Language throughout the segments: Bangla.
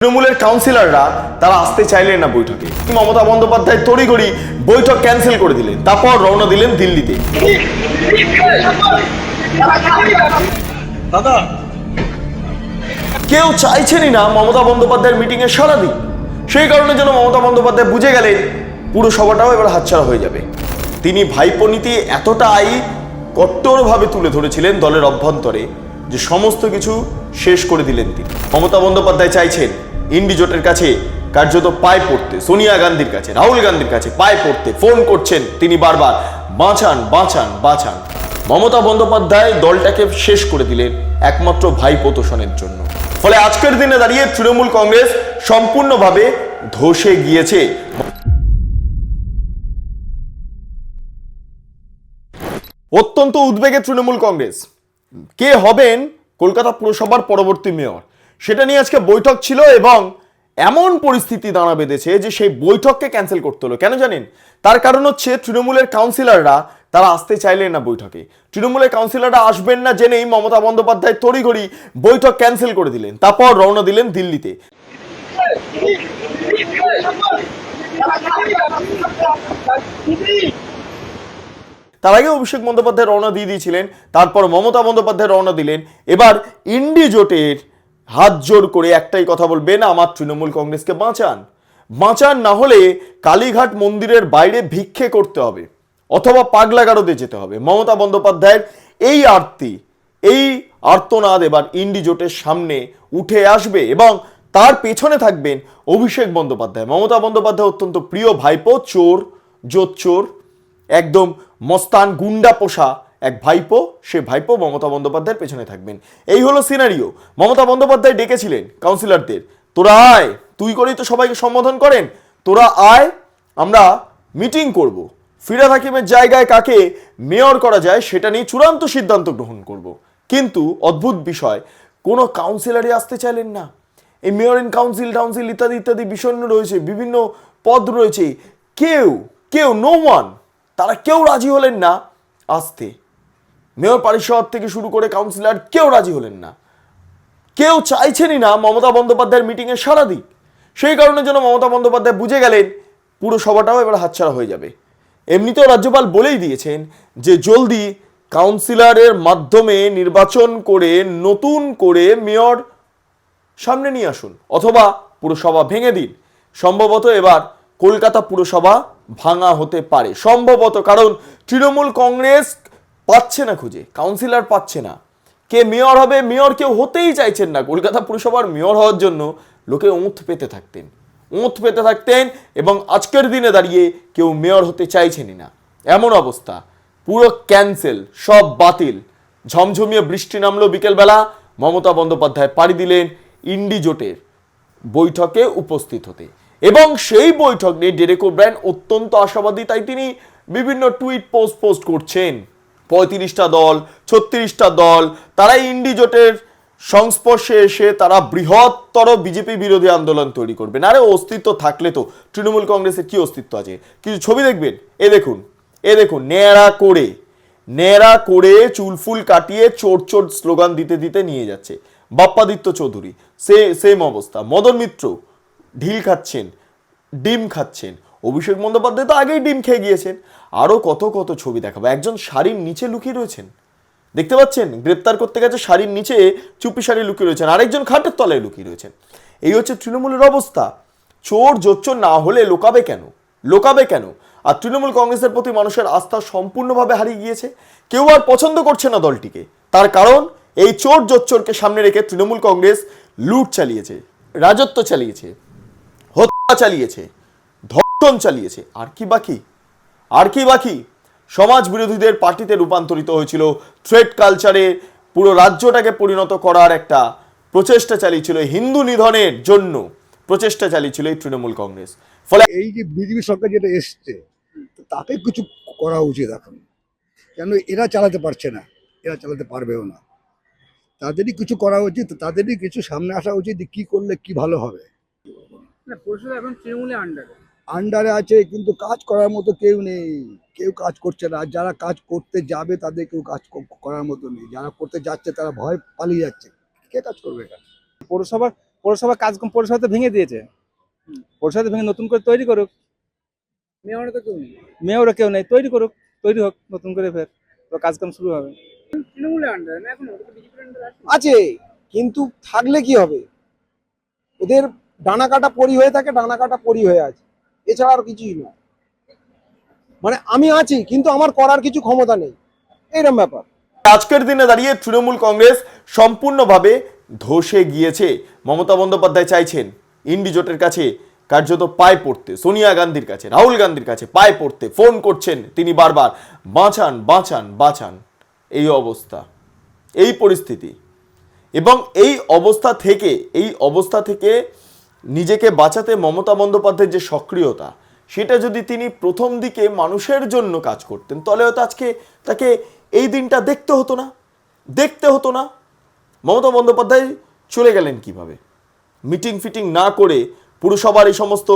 তৃণমূলের কাউন্সিলররা তারা আসতে চাইলেন না বৈঠকে। মমতা বন্দ্যোপাধ্যায় তড়িঘড়ি বৈঠক ক্যান্সেল করে দিলেন, তারপর রওনা দিলেন দিল্লিতে। কেউ চাইছেনই না মমতা বন্দ্যোপাধ্যায়ের মিটিং এ সারা দিন। সেই কারণে যেন মমতা বন্দ্যোপাধ্যায় বুঝে গেলেন পুরো সভাটাও এবার হাতছাড়া হয়ে যাবে। তিনি ভাইপো নীতি এতটাই কট্টরভাবে তুলে ধরেছিলেন দলের অভ্যন্তরে যে সমস্ত কিছু শেষ করে দিলেন তিনি। মমতা বন্দ্যোপাধ্যায় চাইছেন ইন্ডি জোটের কাছে কার্যত পায়ে পড়তে, সোনিয়া গান্ধীর কাছে, রাহুল গান্ধীর কাছে পায়ে পড়তে ফোন করছেন তিনি বারবার, বাঁচান বাঁচান বাঁচান। মমতা বন্দ্যোপাধ্যায় দলটাকে শেষ করে দিলেন একমাত্র ভাইপো তোষণের জন্য। ফলে আজকের দিনে দাঁড়িয়ে তৃণমূল কংগ্রেস সম্পূর্ণভাবে ধসে গিয়েছে। অত্যন্ত উদ্বেগে তৃণমূল কংগ্রেস। কে হবেন কলকাতা পুরসভার পরবর্তী মেয়র, সেটা নিয়ে আজকে বৈঠক ছিল এবং এমন পরিস্থিতি দাঁড়া বেঁধেছে যে সেই বৈঠককে ক্যান্সেল করতে হলো। কেন জানেন? তার কারণ হচ্ছে তৃণমূলের কাউন্সিলররা তারা আসতে চাইলেন না বৈঠকে। তৃণমূলের কাউন্সিলররা আসবেন না জেনেই মমতা বন্দ্যোপাধ্যায় তড়িঘড়ি বৈঠক ক্যান্সেল করে দিলেন, তারপর রওনা দিলেন দিল্লিতে। তার আগে অভিষেক বন্দ্যোপাধ্যায় রওনা দিয়ে দিয়েছিলেন, তারপর মমতা বন্দ্যোপাধ্যায় রওনা দিলেন। এবার ইন্ডি জোটের হাত জোর করে একটাই কথা বলবেন, আমার তৃণমূল কংগ্রেসকে বাঁচান। বাঁচান, না হলে কালীঘাট মন্দিরের বাইরে ভিক্ষে করতে হবে অথবা পাগলাগারদে যেতে হবে। মমতা বন্দ্যোপাধ্যায়ের এই আরতি, এই আর্তনাদ এবার ইন্ডি জোটের সামনে উঠে আসবে এবং তার পেছনে থাকবেন অভিষেক বন্দ্যোপাধ্যায়। মমতা বন্দ্যোপাধ্যায় অত্যন্ত প্রিয় ভাইপো, চোর, জোচ্চোর, একদম মস্তান গুন্ডা পোষা এক ভাইপো, সে ভাইপো মমতা বন্দ্যোপাধ্যায়ের পেছনে থাকবেন। এই হলো সিনারিও। মমতা বন্দ্যোপাধ্যায় ডেকেছিলেন কাউন্সিলরদের, তোরা আয়, তুই করেই তো সবাইকে সম্বোধন করেন, তোরা আয়, আমরা মিটিং করব, ফিরহাদ হাকিমের জায়গায় কাকে মেয়র করা যায় সেটা নিয়ে চূড়ান্ত সিদ্ধান্ত গ্রহণ করব। কিন্তু অদ্ভুত বিষয়, কোনো কাউন্সিলরই আসতে চাইলেন না। এই মেয়র ইন কাউন্সিল টাউন্সিল ইত্যাদি ইত্যাদি বিষয় রয়েছে, বিভিন্ন পদ রয়েছে, কেউ নো ওয়ান, তারা কেউ রাজি হলেন না আসতে। মেয়র পরিষদ থেকে শুরু করে কাউন্সিলর কেউ রাজি হলেন না। কেউ চাইছেনই না মমতা বন্দ্যোপাধ্যায়ের মিটিংয়ে সারা দিক। সেই কারণে যেন মমতা বন্দ্যোপাধ্যায় বুঝে গেলেন পুরো সভাটাও এবার হাতছাড়া হয়ে যাবে। এমনিতেও রাজ্যপাল বলেই দিয়েছেন যে জলদি কাউন্সিলরের মাধ্যমে নির্বাচন করে নতুন করে মেয়র সামনে নিয়ে আসুন অথবা পুরসভা ভেঙে দিন। সম্ভবত এবার কলকাতা পুরসভা ভাঙা হতে পারে, সম্ভবত, কারণ তৃণমূল কংগ্রেস পাচ্ছে না খুঁজে, কাউন্সিলর পাচ্ছে না। কে মেয়র হবে, মেয়র কেউ হতেই চাইছেন না। কলকাতা পুরসভার মেয়র হওয়ার জন্য লোকে ওঁত পেতে থাকতেন এবং আজকের দিনে দাঁড়িয়ে কেউ মেয়র হতে চাইছেনই না। এমন অবস্থা, পুরো ক্যান্সেল, সব বাতিল। ঝমঝমিয়ে বৃষ্টি নামলো বিকেলবেলা, মমতা বন্দ্যোপাধ্যায় পাড়ি দিলেন ইন্ডি জোটের বৈঠকে উপস্থিত হতে এবং সেই বৈঠক নিয়ে ডেরেক ওব্রায়ান অত্যন্ত আশাবাদী। তাই তিনি বিভিন্ন টুইট পোস্ট করছেন। 35টা দল, 36টা দল, তারা ইন্ডি জোটের সংস্পর্শে এসে তারা বৃহত্তর বিজেপি বিরোধী আন্দোলন তৈরি করবেন। আরে অস্তিত্ব থাকলে তো তৃণমূল কংগ্রেসের কি অস্তিত্ব আছে? কিছু ছবি দেখবেন, এ দেখুন ন্যাড়া করে চুলফুল কাটিয়ে চোর স্লোগান দিতে নিয়ে যাচ্ছে। বাপ্পাদিত্য চৌধুরী সেম অবস্থা, মদন মিত্র ঢিল খাচ্ছেন, ডিম খাচ্ছেন, অভিষেক বন্দ্যোপাধ্যায় তো আগেই ডিম খেয়ে গিয়েছেন। আরো কত ছবি দেখাবো। একজন শাড়ির নিচে লুকিয়ে রয়েছেন, দেখতে পাচ্ছেন, গ্রেপ্তার করতে গেছে, শাড়ির নিচে চুপি শাড়ি লুকিয়ে রয়েছেন, আরেকজন খাটের তলায় লুকিয়ে রয়েছেন। এই হচ্ছে তৃণমূলের অবস্থা। চোর জোচ্চোর না হলে লোকাবে কেন? আর তৃণমূল কংগ্রেসের প্রতি মানুষের আস্থা সম্পূর্ণভাবে হারিয়ে গিয়েছে। কেউ আর পছন্দ করছে না দলটিকে। তার কারণ এই চোর জোচ্চোরকে সামনে রেখে তৃণমূল কংগ্রেস লুট চালিয়েছে, রাজত্ব চালিয়েছে, হত্যা চালিয়েছে, ধর্ষণ চালিয়েছে। আর কি বাকি? সমাজ বিরোধীদের পার্টিতে রূপান্তরিত হয়েছিল, থ্রেড কালচারে পুরো রাজ্যটাকে পরিণত করার একটা প্রচেষ্টা চালিয়েছিল, হিন্দু নিধনের জন্য প্রচেষ্টা চালিয়েছিল এই তৃণমূল কংগ্রেস। ফলে এই যে বিজেপি সরকার যেটা এসছে তাতে কিছু করা উচিত এখন, কেন এরা চালাতে পারছে না, এরা চালাতে পারবেও না। তাদেরই কিছু করা উচিত, তাদেরই কিছু সামনে আসা উচিত কি করলে কি ভালো হবে। পরিষদ এখন তৃণমূলের আন্ডারে আছে কিন্তু কাজ করার মতো কেউ নেই, কেউ কাজ করছে না। আর যারা কাজ করতে যাবে তাদের কেউ কাজ করার মতো নেই, যারা করতে যাচ্ছে তারা ভয় পালিয়ে যাচ্ছে। কে কাজ করবে এখানে? পৌরসভার পৌরসভা পৌরসভা তো ভেঙে দিয়েছে, পৌরসভা তো ভেঙে নতুন করে তৈরি করুক। মেয়রে তো কেউ নেই, মেয়রও কেউ নেই, তৈরি করুক, তৈরি হোক নতুন করে, ফের তো কাজকাম শুরু হবে। তৃণমূলের আন্ডারে না, এখন ওটা তো বিজেপির আন্ডারে আছে। আছে, কিন্তু থাকলে কি হবে, ওদের ডানা কাটা পরি হয়ে থাকে, ডানা কাটা পরি হয়ে আছে, এছাড়া আর কিছুই না। মানে আমি আছি কিন্তু আমার করার কিছু ক্ষমতা নেই, এরকম ব্যাপার। আজকের দিনে দাঁড়িয়ে তৃণমূল কংগ্রেস সম্পূর্ণভাবে ধসে গিয়েছে। মমতা বন্দ্যোপাধ্যায় চাইছেন ইন্ডি জোটের কাছে কার্যত পায়ে পড়তে, সোনিয়া গান্ধীর কাছে, রাহুল গান্ধীর কাছে পায়ে পড়তে ফোন করছেন তিনি বারবার, বাঁচান বাঁচান বাঁচান। এই অবস্থা, এই পরিস্থিতি, এবং এই অবস্থা থেকে নিজেকে বাঁচাতে মমতা বন্দ্যোপাধ্যায়ের যে সক্রিয়তা, সেটা যদি তিনি প্রথম দিকে মানুষের জন্য কাজ করতেন, তাহলে হয়তো আজকে তাকে এই দিনটা দেখতে হতো না। মমতা বন্দ্যোপাধ্যায় চলে গেলেন কিভাবে? মিটিং ফিটিং না করে, পুরসভার এই সমস্ত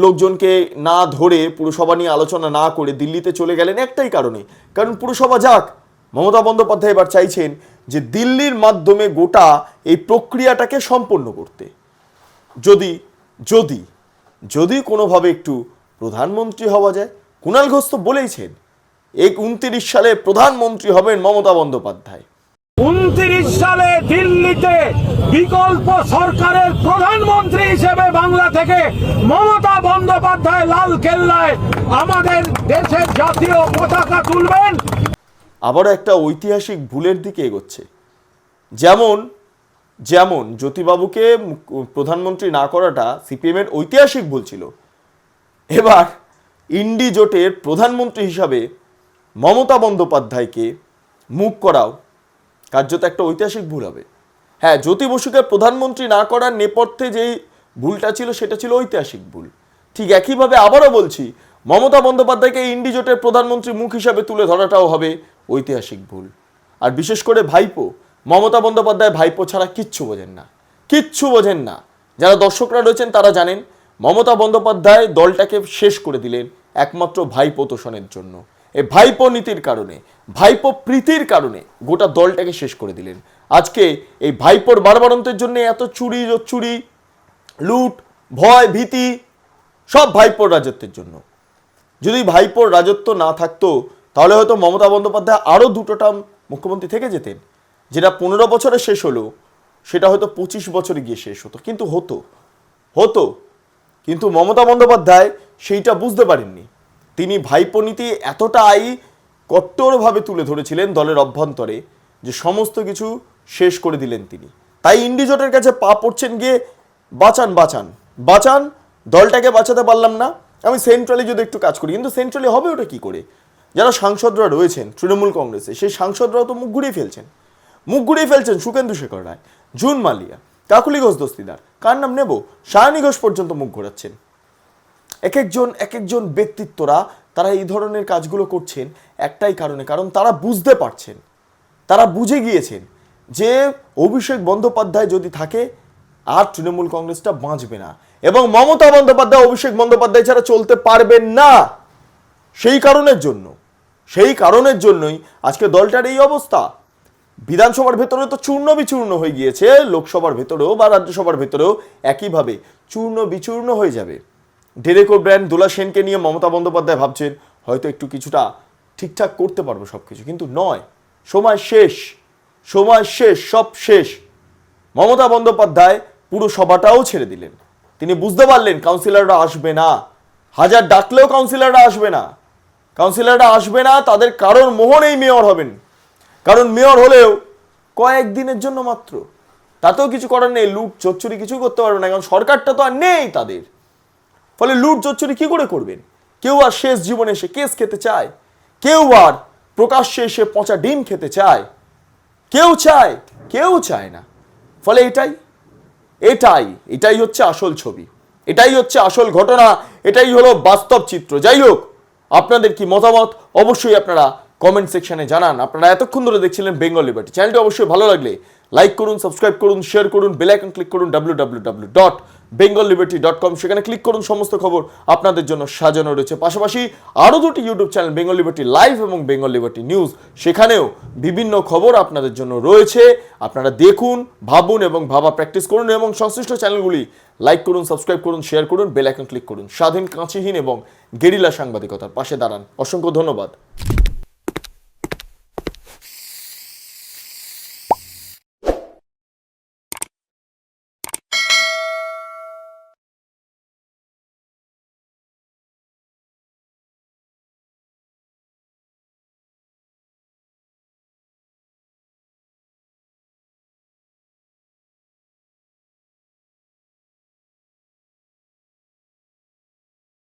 লোকজনকে না ধরে, পুরসভা নিয়ে আলোচনা না করে দিল্লিতে চলে গেলেন একটাই কারণে, কারণ পুরসভা যাক। মমতা বন্দ্যোপাধ্যায় এবার চাইছেন যে দিল্লির মাধ্যমে গোটা এই প্রক্রিয়াটাকে সম্পন্ন করতে। যদি যদি যদি কোনোভাবে একটু প্রধানমন্ত্রী হওয়া যায়, কুণাল ঘোষ তো বলেইছেন 29 সালে প্রধানমন্ত্রী হবেন মমতা বন্দ্যোপাধ্যায়। 29 সালে দিল্লিতে বিকল্প সরকারের প্রধানমন্ত্রী হিসেবে বাংলা থেকে মমতা বন্দ্যোপাধ্যায় লাল কেল্লায় আমাদের দেশের জাতীয় পতাকা তুলবেন। আবারও একটা ঐতিহাসিক ভুলের দিকে এগোচ্ছে। যেমন যেমন জ্যোতিবাবুকে প্রধানমন্ত্রী না করাটা সিপিএমের ঐতিহাসিক ভুল ছিল, এবার ইন্ডি জোটের প্রধানমন্ত্রী হিসাবে মমতা বন্দ্যোপাধ্যায়কে মুখ করাও কার্যত একটা ঐতিহাসিক ভুল হবে। হ্যাঁ, জ্যোতি বসুকে প্রধানমন্ত্রী না করার নেপথ্যে যেই ভুলটা ছিল সেটা ছিল ঐতিহাসিক ভুল। ঠিক একইভাবে আবারও বলছি, মমতা বন্দ্যোপাধ্যায়কে ইন্ডি জোটের প্রধানমন্ত্রী মুখ হিসাবে তুলে ধরাটাও হবে ঐতিহাসিক ভুল। আর বিশেষ করে ভাইপো, মমতা বন্দ্যোপাধ্যায় ভাইপো ছাড়া কিচ্ছু বোঝেন না। যারা দর্শকরা রয়েছেন তারা জানেন, মমতা বন্দ্যোপাধ্যায় দলটাকে শেষ করে দিলেন একমাত্র ভাইপো তোষণের জন্য। এই ভাইপো নীতির কারণে, ভাইপো প্রীতির কারণে গোটা দলটাকে শেষ করে দিলেন। আজকে এই ভাইপোর বারবারন্তের জন্য এত চুরি, লুট, ভয়, ভীতি, সব ভাইপোর রাজত্বের জন্য। যদি ভাইপোর রাজত্ব না থাকতো, তাহলে হয়তো মমতা বন্দ্যোপাধ্যায় আরও 2 টার্ম মুখ্যমন্ত্রী থেকে যেতেন। যেটা 15 বছরে শেষ হলো, সেটা হয়তো 25 বছরে গিয়ে শেষ হতো, কিন্তু মমতা বন্দ্যোপাধ্যায় সেইটা বুঝতে পারেননি। তিনি ভাইপো নীতি এতটাই কট্টরভাবে তুলে ধরেছিলেন দলের অভ্যন্তরে যে সমস্ত কিছু শেষ করে দিলেন তিনি। তাই ইন্ডি জোটের কাছে পা পড়ছেন গিয়ে, বাঁচান, দলটাকে বাঁচাতে পারলাম না, আমি সেন্ট্রালি যদি একটু কাজ করি। কিন্তু সেন্ট্রালি হবে ওটা কি করে? যারা সাংসদরা রয়েছেন তৃণমূল কংগ্রেসে, সেই সাংসদরাও তো মুখ ঘুরিয়ে ফেলছেন। সুকেন্দু শেখর রায়, জুন মালিয়া, কাকুলি ঘোষ দস্তিদার, কার নাম নেব, সায়নী ঘোষ পর্যন্ত মুখ ঘোরাচ্ছেন। এক একজন ব্যক্তিত্বরা তারা এই ধরনের কাজগুলো করছেন একটাই কারণে, কারণ তারা বুঝতে পারছেন, তারা বুঝে গিয়েছেন যে অভিষেক বন্দ্যোপাধ্যায় যদি থাকে আর তৃণমূল কংগ্রেসটা বাঁচবে না, এবং মমতা বন্দ্যোপাধ্যায় অভিষেক বন্দ্যোপাধ্যায় ছাড়া চলতে পারবেন না। সেই কারণের জন্যই আজকে দলটার এই অবস্থা। বিধানসভার ভেতরে তো চূর্ণ বিচূর্ণ হয়ে গিয়েছে, লোকসভার ভেতরেও বা রাজ্যসভার ভেতরেও একইভাবে চূর্ণ বিচূর্ণ হয়ে যাবে। ডেরেক ওব্রায়েন, দোলা সেনকে নিয়ে মমতা বন্দ্যোপাধ্যায় ভাবছেন হয়তো একটু কিছুটা ঠিকঠাক করতে পারবো সবকিছু, কিন্তু নয়। সময় শেষ, সব শেষ। মমতা বন্দ্যোপাধ্যায় পুরো সভাটাও ছেড়ে দিলেন। তিনি বুঝতে পারলেন কাউন্সিলররা আসবে না, হাজার ডাকলেও কাউন্সিলররা আসবে না। তাদের কারণ মোহনেই মেয়র হবেন, কারণ মেয়র হলেও কয়েকদিনের জন্য মাত্র, তাতেও কিছু করার নেই। লুট চচ্চুরি কিছু করতে পারবে না, কারণ সরকারটা তো আর নেই তাদের। ফলে লুট চচ্চুরি কি করে করবেন? কেউ আর শেষ জীবনে এসে কেস খেতে চায়? কেউ আর প্রকাশ্যে এসে পচা ডিম খেতে চায়? কেউ চায় না। ফলে এটাই হচ্ছে আসল ছবি, এটাই হচ্ছে আসল ঘটনা, এটাই হলো বাস্তব চিত্র। যাই হোক, আপনাদের কি মতামত অবশ্যই আপনারা কমেন্ট সেকশনে জানান। আপনারা এতক্ষণ ধরে দেখছিলেন বেঙ্গল লিবার্টি। চ্যানেলটি অবশ্যই ভালো লাগলে লাইক করুন, সাবস্ক্রাইব করুন, শেয়ার করুন, বেল আইকন ক্লিক করুন। www bengalliberty.com, সেখানে ক্লিক করুন, সমস্ত খবর আপনাদের জন্য সাজানো রয়েছে। পাশাপাশি আরও দুটি YouTube channel, Bengal liberty live এবং বেঙ্গল লিবার্টি নিউজ, সেখানেও বিভিন্ন খবর আপনাদের জন্য রয়েছে। আপনারা দেখুন, ভাবুন এবং ভাবা প্র্যাকটিস করুন এবং সংশ্লিষ্ট চ্যানেলগুলি লাইক করুন, সাবস্ক্রাইব করুন, শেয়ার করুন, বেল আইকন ক্লিক করুন। স্বাধীন, কাঁচিহীন এবং গেরিলা সাংবাদিকতার পাশে দাঁড়ান। অসংখ্য ধন্যবাদ।